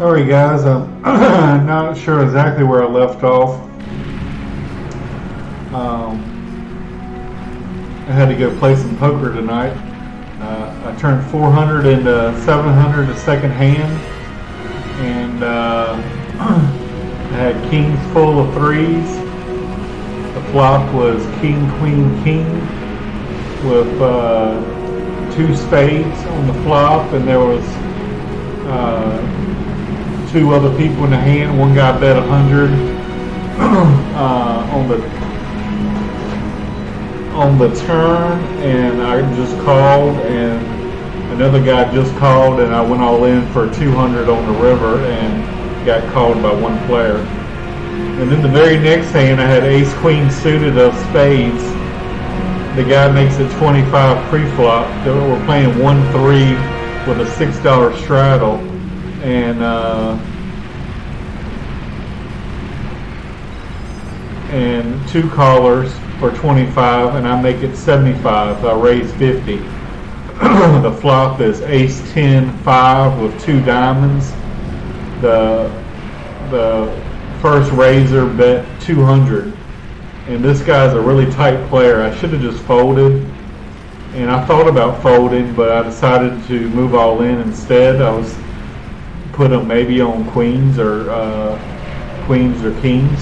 Alright guys, I'm not sure exactly where I left off. I had to go play some poker tonight. I turned 400 into 700 a second hand, and I had kings full of threes. The flop was king, queen, king with two spades on the flop, and there was two other people in the hand. One guy bet 100 on the turn, and I just called, and another guy just called, and I went all in for 200 on the river and got called by one player. And then the very next hand I had ace queen suited of spades. The guy makes it 25 pre-flop. We're playing 1-3 with a $6 straddle, and two callers for 25, and I make it 75. So I raise 50. The flop is ace 10-5 with two diamonds. The first raiser bet 200, and this guy's a really tight player. I should have just folded, and I thought about folding, but I decided to move all in instead. I was put him maybe on queens or kings,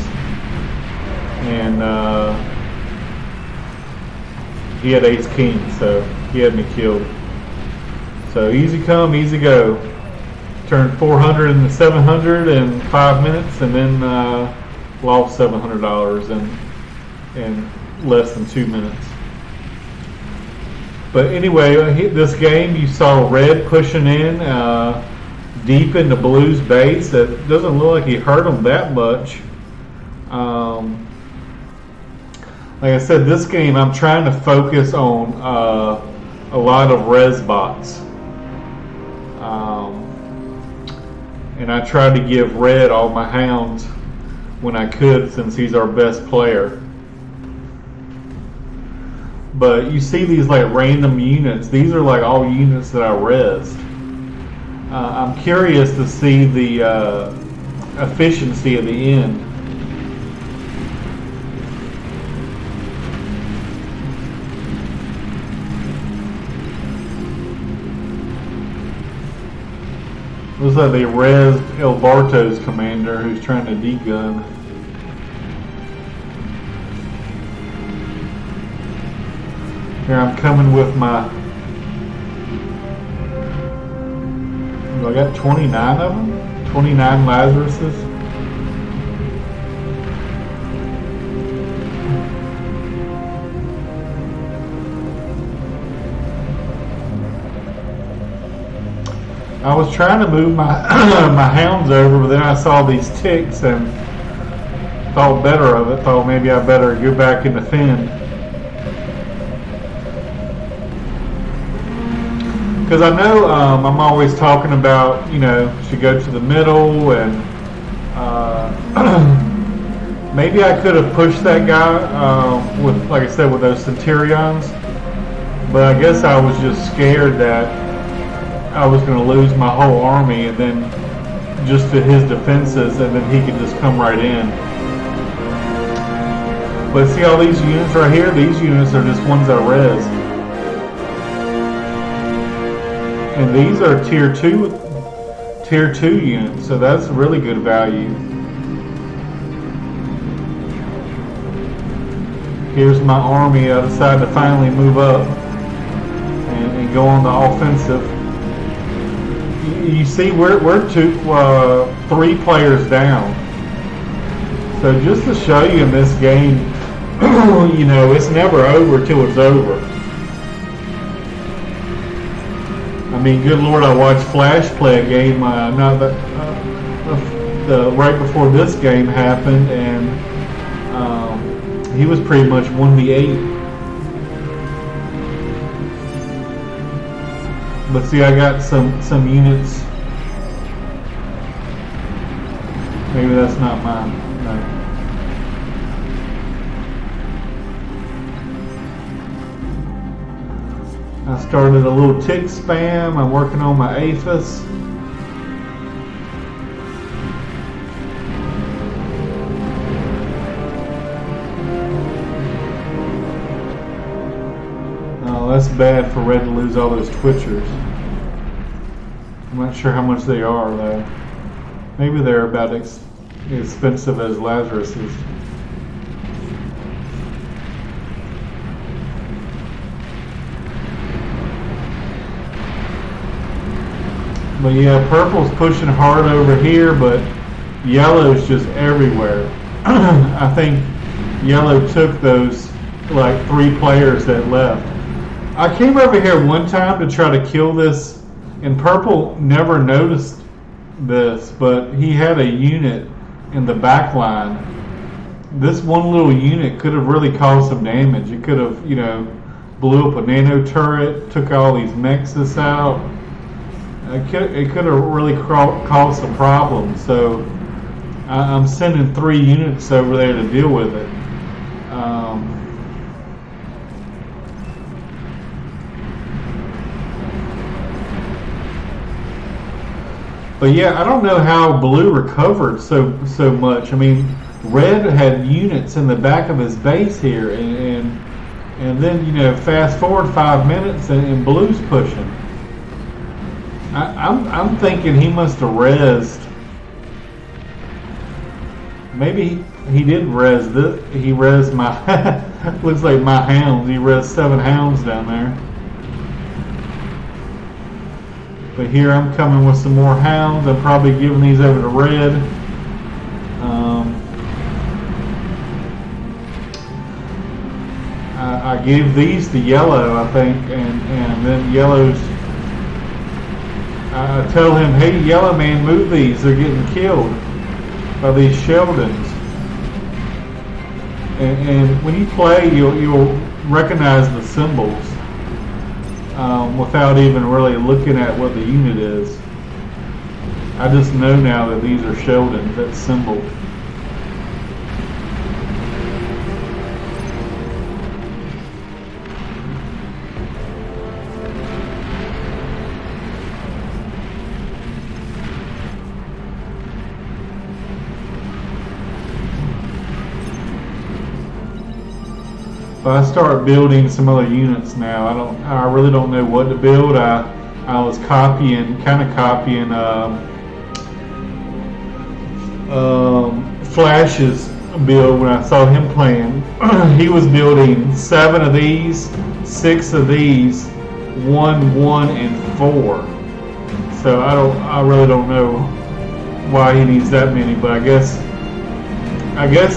and he had ace king, so he had me killed. So easy come, easy go. Turned 400 into 700 in 5 minutes, and then lost $700 in less than 2 minutes. But anyway, this game you saw red pushing in deep into blue's base. It doesn't look like he hurt him that much. Like I said, this game I'm trying to focus on a lot of res bots. And I tried to give red all my hounds when I could, since he's our best player. But you see these like random units. These are like all units that I rezzed. I'm curious to see the efficiency at the end. Looks like they rezzed El Barto's commander, who's trying to de-gun. Here I'm coming with my... I got 29 of them? 29 Lazaruses? I was trying to move my my hounds over, but then I saw these ticks and thought better of it. Thought maybe I better go back and defend, because I know I'm always talking about, you know, should go to the middle, and maybe I could have pushed that guy with, like I said, with those Centurions, but I guess I was just scared that I was going to lose my whole army, and then just to his defenses, and then he could just come right in. But see all these units right here? These units are just ones I rezzed. And these are tier 2 units, so that's really good value. Here's my army. I decided to finally move up and go on the offensive. You see, we're 3 players down. So just to show you in this game, you know, it's never over till it's over. I mean, good Lord, I watched Flash play a game right before this game happened, and he was pretty much 1v8. But see, I got some units. Maybe that's not mine. No. I started a little tick spam. I'm working on my APHIS. that's bad for red to lose all those twitchers. I'm not sure how much they are though. Maybe they're about as expensive as Lazarus's. But yeah, purple's pushing hard over here, but yellow's just everywhere. I think yellow took those like 3 players that left. I came over here one time to try to kill this, and purple never noticed this, but he had a unit in the back line. This one little unit could have really caused some damage. It could have, you know, blew up a nano turret, took all these mexes out. It could have really caused some problems. So I'm sending 3 units over there to deal with it. But yeah, I don't know how blue recovered so much. I mean, red had units in the back of his base here, and then, you know, fast forward 5 minutes and blue's pushing. I'm thinking he must have rezzed. Maybe he did res this. He res my looks like my hounds. He res 7 hounds down there. But here I'm coming with some more hounds. I'm probably giving these over to red. I gave these to yellow, I think, and then yellow's. I tell him, hey, yellow man, move these. They're getting killed by these Sheldons. And when you play, you'll recognize the symbols without even really looking at what the unit is. I just know now that these are Sheldons, that symbol. But I start building some other units now. I really don't know what to build. I was kind of copying Flash's build when I saw him playing. He was building 7 of these, 6 of these, 1, 1, and 4. So I really don't know why he needs that many, but I guess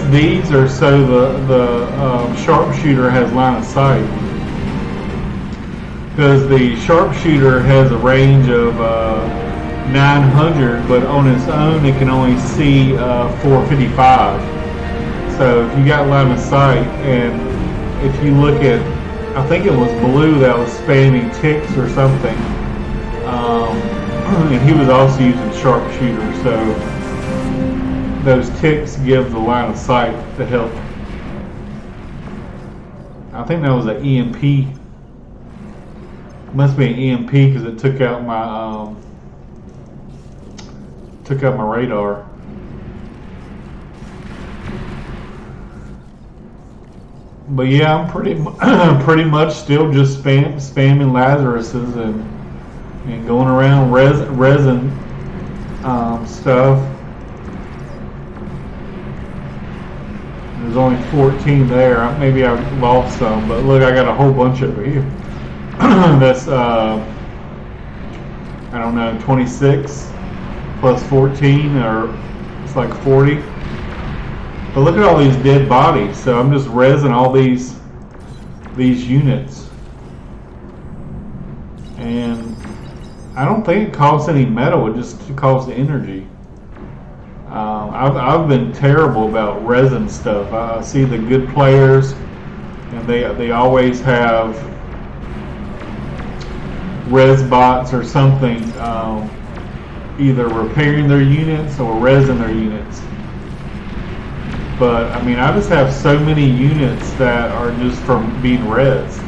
these are so the sharpshooter has line of sight, because the sharpshooter has a range of 900, but on its own it can only see 455. So if you got line of sight, and if you look at, I think it was blue that was spamming ticks or something, and he was also using sharpshooter, so those ticks give the line of sight to help. I think that was an EMP. Must be an EMP because it took out my radar. But yeah, I'm pretty much still just spamming Lazaruses and going around resin stuff. There's only 14 there. Maybe I lost some, but look, I got a whole bunch over here. That's I don't know, 26 plus 14, or it's like 40. But look at all these dead bodies. So I'm just resin all these units, and I don't think it costs any metal. It just costs energy. I've been terrible about resin stuff. I see the good players, and they always have res bots or something, either repairing their units or resin their units. But I mean, I just have so many units that are just from being res.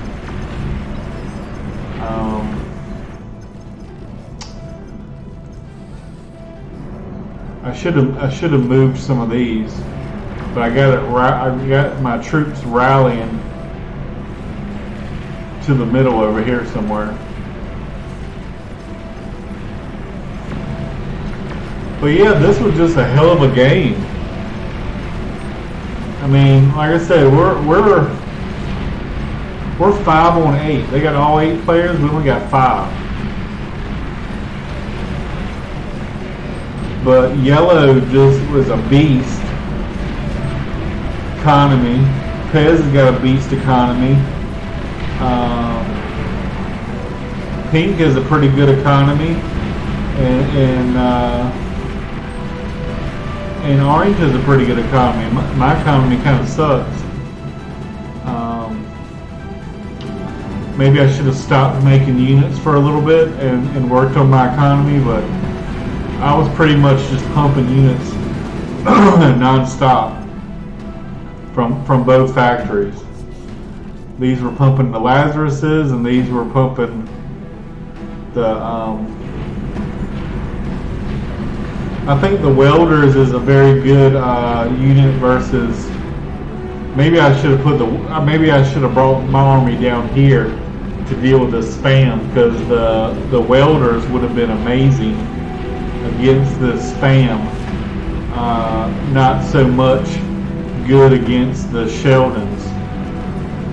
I should have moved some of these, but I got my troops rallying to the middle over here somewhere. But yeah, this was just a hell of a game. I mean, like I said, we're 5 on 8. They got all 8 players. We only got 5. But yellow just was a beast. Economy. Pez has got a beast economy. Pink is a pretty good economy, and orange is a pretty good economy. My economy kind of sucks. Maybe I should have stopped making units for a little bit and worked on my economy, but I was pretty much just pumping units non-stop from both factories. These were pumping the Lazaruses, and these were pumping the I think the welders is a very good unit versus. Maybe I should have brought my army down here to deal with the spam, because the welders would have been amazing against the spam. Not so much good against the Sheldons.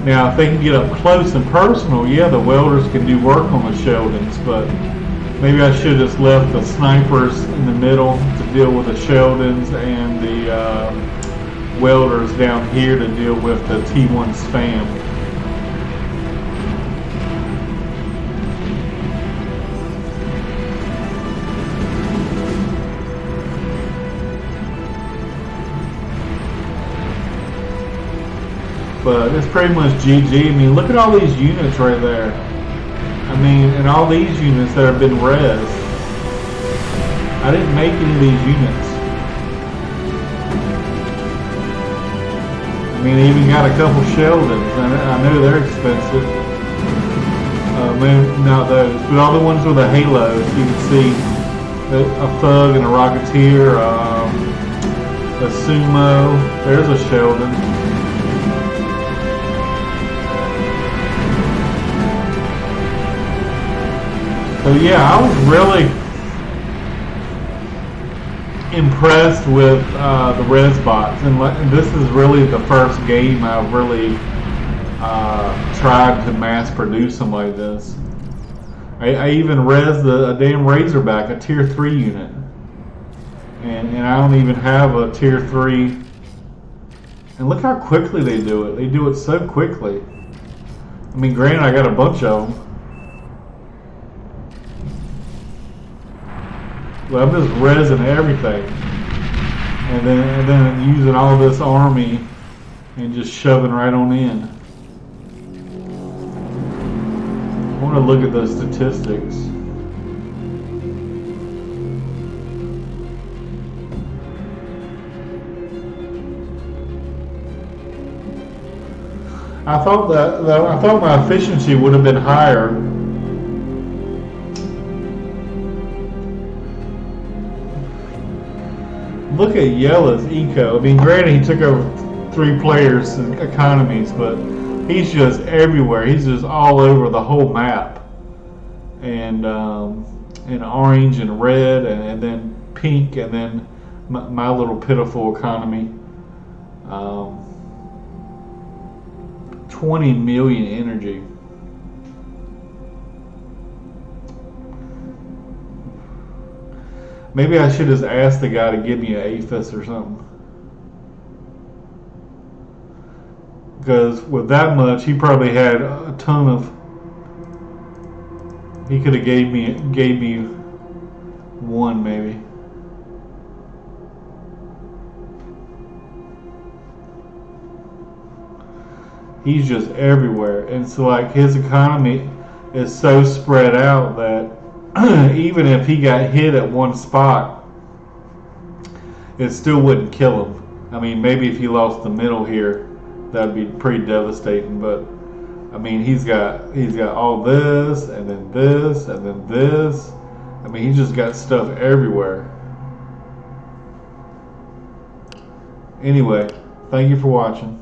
Now, if they can get up close and personal, yeah, the welders can do work on the Sheldons, but maybe I should have just left the snipers in the middle to deal with the Sheldons and the welders down here to deal with the T1 spam. But it's pretty much GG. I mean, look at all these units right there. I mean, and all these units that have been res. I didn't make any of these units. I mean, I even got a couple Sheldons, and I know they're expensive. Maybe not those, but all the ones with a halo. You can see a Thug and a Rocketeer, a Sumo. There's a Sheldon. So yeah, I was really impressed with the res bots, and this is really the first game I've really tried to mass produce them like this. I even res a damn Razorback, a tier 3 unit, and I don't even have a tier 3. And look how quickly they do it. They do it so quickly. I mean, granted, I got a bunch of them. Well, I'm just resin everything, and then using all this army and just shoving right on in. I want to look at those statistics. I thought my efficiency would have been higher. Look at Yella's eco. I mean, granted, he took over 3 players and economies, but he's just everywhere. He's just all over the whole map, and orange and red, and then pink, and then my little pitiful economy. 20 million energy. Maybe I should have asked the guy to give me an APHIS or something. Because with that much, he probably had a ton of. He could have gave me 1 maybe. He's just everywhere, and so like his economy is so spread out that even if he got hit at one spot, it still wouldn't kill him. I mean, maybe if he lost the middle here, that'd be pretty devastating. But I mean, he's got all this, and then this, and then this. I mean, he just got stuff everywhere. Anyway, thank you for watching.